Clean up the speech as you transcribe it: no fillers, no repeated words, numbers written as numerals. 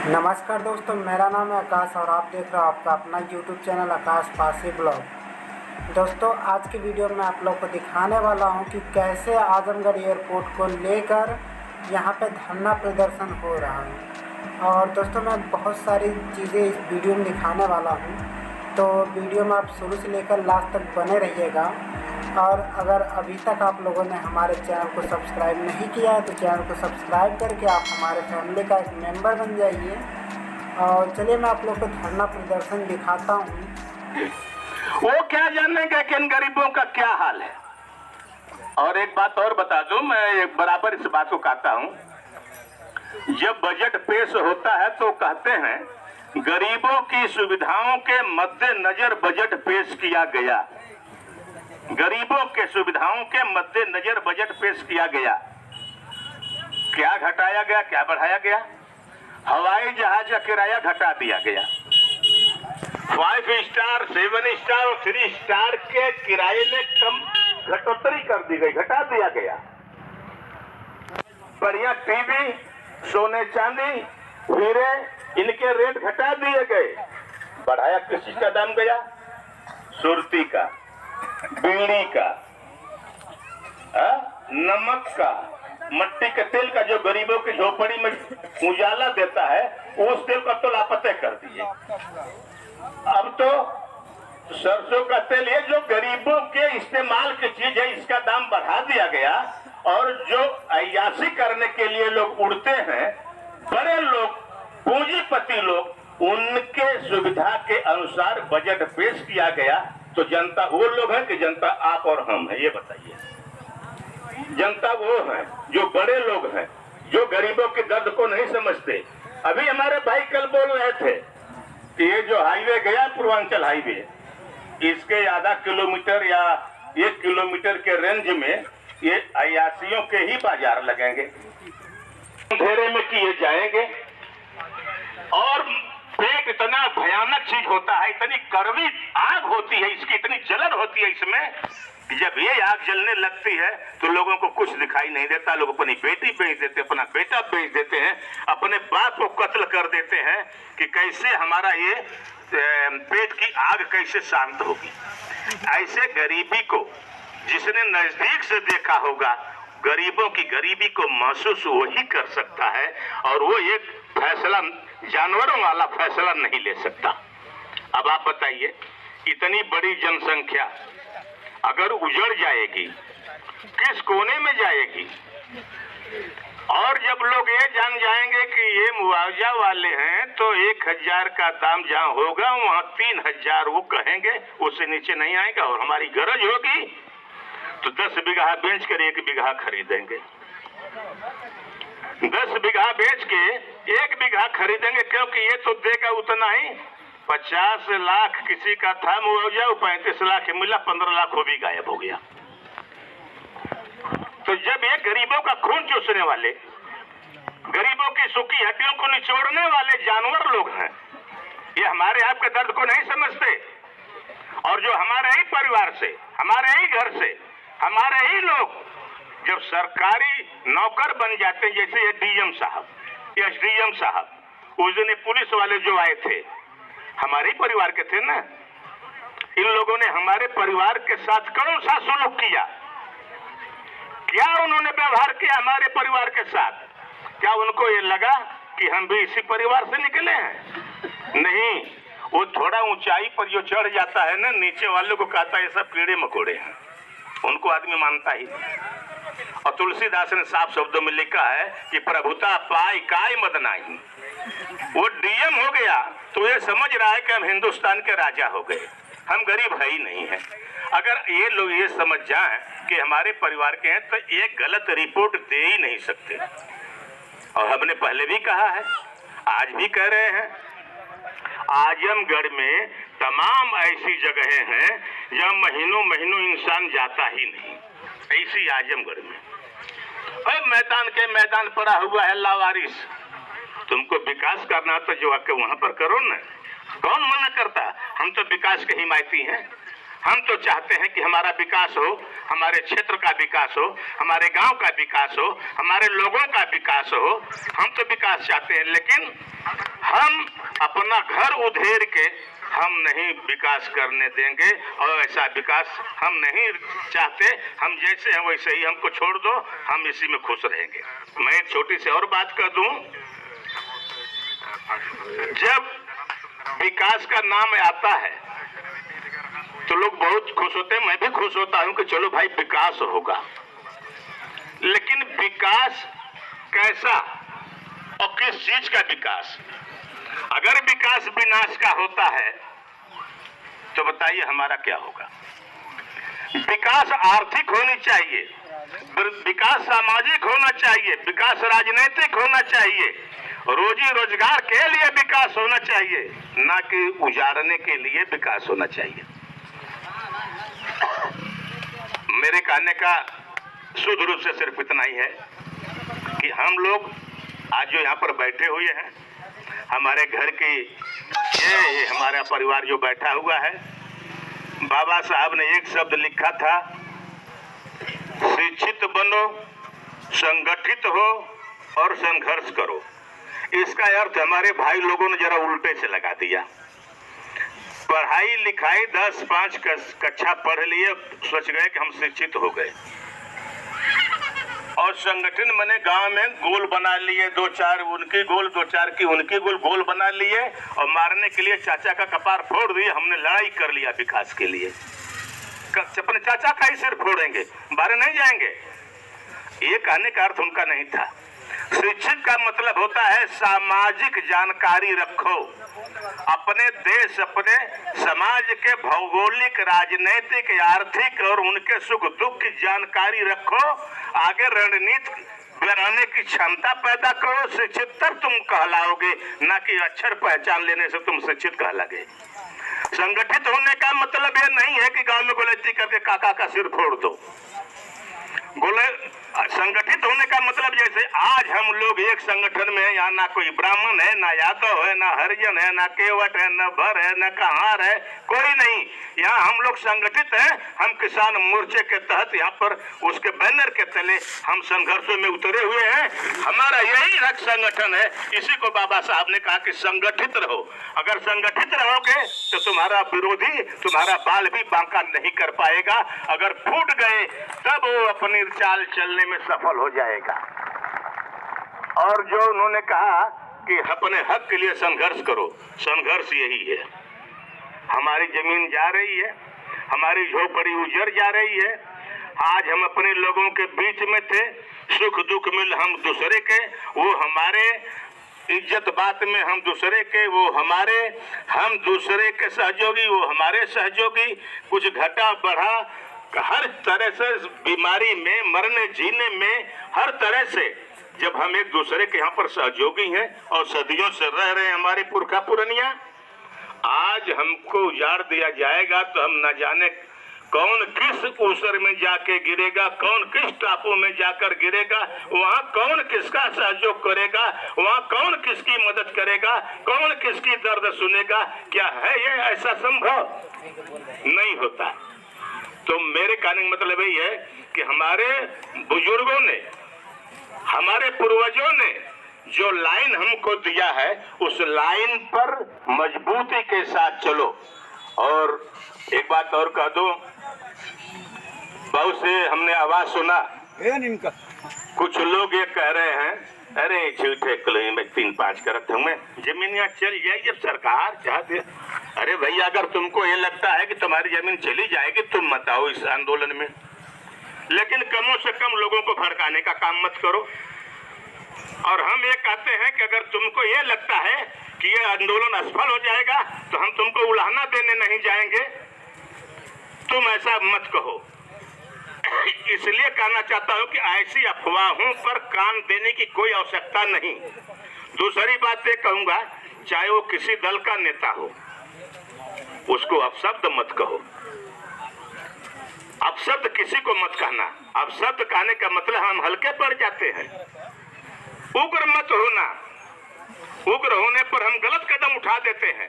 नमस्कार दोस्तों, मेरा नाम है आकाश और आप देख रहे हो आपका अपना YouTube चैनल आकाश पासी ब्लॉग। दोस्तों, आज की वीडियो में आप लोग को दिखाने वाला हूं कि कैसे आजमगढ़ एयरपोर्ट को लेकर यहां पे धरना प्रदर्शन हो रहा है। और दोस्तों, मैं बहुत सारी चीज़ें इस वीडियो में दिखाने वाला हूं, तो वीडियो में आप शुरू से लेकर लास्ट तक बने रहिएगा। और अगर अभी तक आप लोगों ने हमारे चैनल को सब्सक्राइब नहीं किया है तो चैनल को सब्सक्राइब करके आप हमारे फैमिली का एक मेंबर बन जाइए। और चलिए मैं आप लोग को धरना प्रदर्शन दिखाता हूँ। वो क्या जानेगा कि इन गरीबों का क्या हाल है। और एक बात और बता दूं, मैं बराबर इस बात को कहता हूं, जब बजट पेश होता है तो कहते हैं गरीबों की सुविधाओं के मद्देनजर बजट पेश किया गया। गरीबों के सुविधाओं के मद्देनजर बजट पेश किया गया। क्या घटाया गया, क्या बढ़ाया गया? हवाई जहाज का किराया घटा दिया गया। 5 स्टार, 7 स्टार और 3 स्टार के किराए में कम घटोतरी कर दी गई, घटा दिया गया। बढ़िया टीवी, सोने चांदी, हीरे, इनके रेट घटा दिए गए। बढ़ाया किस चीज का दाम गया? सुर्ती का, बीड़ी का, नमक का, मट्टी के तेल का, जो गरीबों की झोपड़ी में उजाला देता है, उस तेल का तो लापता कर दिए। अब तो सरसों का तेल, ये जो गरीबों के इस्तेमाल की चीज है, इसका दाम बढ़ा दिया गया। और जो अय्याशी करने के लिए लोग उड़ते हैं, बड़े लोग, पूंजीपति लोग, उनके सुविधा के अनुसार बजट पेश किया गया। तो जनता वो लोग हैं कि जनता आप और हम हैं? ये बताइए। जनता वो है जो बड़े लोग हैं, जो गरीबों के दर्द को नहीं समझते। अभी हमारे भाई कल बोल रहे थे कि ये जो हाईवे गया, पूर्वांचल हाईवे, इसके आधा किलोमीटर या 1 किलोमीटर के रेंज में ये अय्याशियों के ही बाजार लगेंगे, अंधेरे में किए जाएंगे। और पेट इतना भयानक चीज होता है, इतनी कड़वी आग होती है, इसकी इतनी जलन होती है इसमें कि जब ये आग जलने लगती है तो लोगों को कुछ दिखाई नहीं देता। लोग अपनी बेटी बेच देते, अपना बेटा बेच देते हैं, अपने बाप को कत्ल कर देते हैं कि कैसे हमारा ये पेट की आग कैसे शांत होगी। ऐसे गरीबी को जिसने नजदीक से देखा होगा, गरीबों की गरीबी को महसूस वही कर सकता है। और वो एक फैसला, जानवरों वाला फैसला नहीं ले सकता। अब आप बताइए, इतनी बड़ी जनसंख्या अगर उजड़ जाएगी, किस कोने में जाएगी? और जब लोग ये जान जाएंगे कि ये मुआवजा वाले हैं, तो 1000 का दाम जहां होगा वहां 3000 वो कहेंगे, उससे नीचे नहीं आएगा। और हमारी गरज होगी तो 10 बीघा बेच कर 1 बीघा खरीदेंगे। 10 बीघा बेच के 1 बीघा खरीदेंगे, क्योंकि ये तो देगा उतना ही। 50 लाख किसी का था मुआवजा, वो 35 लाख मिला, 15 लाख वो भी गायब हो गया। तो जब ये गरीबों का खून चूसने वाले, गरीबों की सूखी हड्डियों को निचोड़ने वाले जानवर लोग हैं, ये हमारे आपके दर्द को नहीं समझते। और जो हमारे ही परिवार से, हमारे ही घर से, हमारे ही लोग जब सरकारी नौकर बन जाते हैं, जैसे ये डीएम साहब, एसडीएम साहब, उस दिन पुलिस वाले जो आए थे हमारे ही परिवार के थे ना। इन लोगों ने हमारे परिवार के साथ कौन सा सुलूक किया? क्या उन्होंने व्यवहार किया हमारे परिवार के साथ? क्या उनको ये लगा कि हम भी इसी परिवार से निकले हैं? नहीं, वो थोड़ा ऊंचाई पर जो चढ़ जाता है ना, नीचे वालों को कहता है ये सब कीड़े मकोड़े हैं, उनको आदमी मानता ही। और तुलसीदास ने साफ शब्दों में लिखा है कि प्रभुता पाई काय मद नाही। वो डीएम हो गया तो ये समझ रहा है कि हम हिंदुस्तान के राजा हो गए, हम गरीब है ही नहीं है। अगर ये लोग ये समझ जाएं कि हमारे परिवार के हैं तो एक गलत रिपोर्ट दे ही नहीं सकते। और हमने पहले भी कहा है, आज भी कह रहे हैं, आजमगढ़ में तमाम ऐसी जगहें हैं जहां महीनों महीनों इंसान जाता ही नहीं। ऐसी आजमगढ़ में मैदान के मैदान पड़ा हुआ है लावारिस। तुमको विकास करना तो जो आके वहां पर करो ना, कौन मना करता? हम तो विकास के हिमायती हैं। हम तो चाहते हैं कि हमारा विकास हो, हमारे क्षेत्र का विकास हो, हमारे गांव का विकास हो, हमारे लोगों का विकास हो। हम तो विकास चाहते हैं, लेकिन हम अपना घर उधेड़ के हम नहीं विकास करने देंगे और ऐसा विकास हम नहीं चाहते। हम जैसे हैं वैसे ही हमको छोड़ दो, हम इसी में खुश रहेंगे। मैं एक छोटी सी और बात कर दूं, जब विकास का नाम आता है तो लोग बहुत खुश होते हैं, मैं भी खुश होता हूं कि चलो भाई विकास होगा। लेकिन विकास कैसा और किस चीज का विकास? अगर विकास विनाश का होता है तो बताइए हमारा क्या होगा? विकास आर्थिक होनी चाहिए, विकास सामाजिक होना चाहिए, विकास राजनीतिक होना चाहिए, रोजी रोजगार के लिए विकास होना चाहिए, ना कि उजाड़ने के लिए विकास होना चाहिए। मेरे कहने का शुद्ध रूप से सिर्फ इतना ही है कि हम लोग आज जो यहाँ पर बैठे हुए हैं, हमारे घर की ये हमारा परिवार जो बैठा हुआ है, बाबा साहब ने एक शब्द लिखा था, शिक्षित बनो, संगठित हो और संघर्ष करो। इसका अर्थ हमारे भाई लोगों ने जरा उल्टे से लगा दिया। पढ़ाई लिखाई 10-5 कक्षा पढ़ लिए, सोच गए कि हम शिक्षित हो गए, और संगठन मैंने गांव में गोल बना लिए, 2-4 उनकी गोल, 2-4 की उनकी गोल बना लिए, और मारने के लिए चाचा का कपार फोड़ दिए। हमने लड़ाई कर लिया विकास के लिए, अपने चाचा का ही सिर फोड़ेंगे, बाहर नहीं जाएंगे। ये कहने का अर्थ उनका नहीं था। शिक्षित का मतलब होता है सामाजिक जानकारी रखो, अपने देश अपने समाज के भौगोलिक, राजनीतिक, आर्थिक और उनके सुख दुख की जानकारी रखो, आगे रणनीति बनाने की क्षमता पैदा करो। शिक्षित तब तुम कहलाओगे, ना कि अक्षर पहचान लेने से तुम शिक्षित कहलाओगे। संगठित होने का मतलब ये नहीं है कि गांव में गोलैती करके काका का सिर फोड़ दो। संगठित होने का मतलब जैसे आज हम लोग एक संगठन में हैं, यहाँ ना कोई ब्राह्मण है, ना यादव है, ना हरिजन है, ना केवट है, ना भर है, ना कहार है, कोई नहीं। यहाँ हम लोग संगठित हैं। हम किसान मोर्चे के तहत यहाँ पर उसके बैनर के तले हम संघर्षों में उतरे हुए हैं। हमारा यही रक्त संगठन है। इसी को बाबा साहब ने कहा कि संगठित रहो। अगर संगठित रहोगे तो तुम्हारा विरोधी तुम्हारा बाल भी बांका नहीं कर पाएगा। अगर फूट गए तब वो अपनी चाल चलने में सफल हो जाएगा। और जो उन्होंने कहा कि अपने हक के लिए संघर्ष करो, संघर्ष यही है। हमारी जमीन जा रही है, हमारी झोपड़ी उजड़ जा रही है। आज हम अपने लोगों के बीच में थे, सुख दुख में हम दूसरे के, वो हमारे, इज्जत बात में हम दूसरे के, वो हमारे, हम दूसरे के सहयोगी, वो हमारे सहयोगी। कुछ घटा बढ़ा, हर तरह से बीमारी में, मरने जीने में, हर तरह से जब हम एक दूसरे के यहाँ पर सहयोगी हैं और सदियों से रह रहे हैं हमारे पुरखा पुरनिया, आज हमको उजाड़ दिया जाएगा तो हम न जाने कौन किस ऊसर में जाके गिरेगा, कौन किस टापू में जाकर गिरेगा, वहाँ कौन किसका सहयोग करेगा, वहाँ कौन किसकी मदद करेगा, कौन किसकी दर्द सुनेगा। क्या है ये ऐसा संभव? नहीं होता। तो मेरे कहने का मतलब यही है कि हमारे बुजुर्गों ने, हमारे पूर्वजों ने जो लाइन हमको दिया है, उस लाइन पर मजबूती के साथ चलो। और एक बात और कह दो, बहुत से हमने आवाज सुना, कुछ लोग ये कह रहे हैं, अरे झूठे कलोई में 3-5 करत हूँ, जमीनियाँ चल जाए जब सरकार चाहते। अरे भैया, अगर तुमको ये लगता है कि तुम्हारी जमीन चली जाएगी, तुम मत आओ इस आंदोलन में, लेकिन कम से कम लोगों को भड़काने का काम मत करो। और हम ये कहते हैं कि अगर तुमको ये लगता है कि ये आंदोलन असफल हो जाएगा तो हम तुमको उलाहना देने नहीं जाएंगे, तुम ऐसा मत कहो। इसलिए कहना चाहता हूं कि ऐसी अफवाहों पर कान देने की कोई आवश्यकता नहीं। दूसरी बात ये कहूंगा, चाहे वो किसी दल का नेता हो, उसको अपशब्द मत कहो। अपशब्द किसी को मत कहना। अपशब्द कहने का मतलब हम हल्के पड़ जाते हैं। उग्र मत होना, उग्र होने पर हम गलत कदम उठा देते हैं।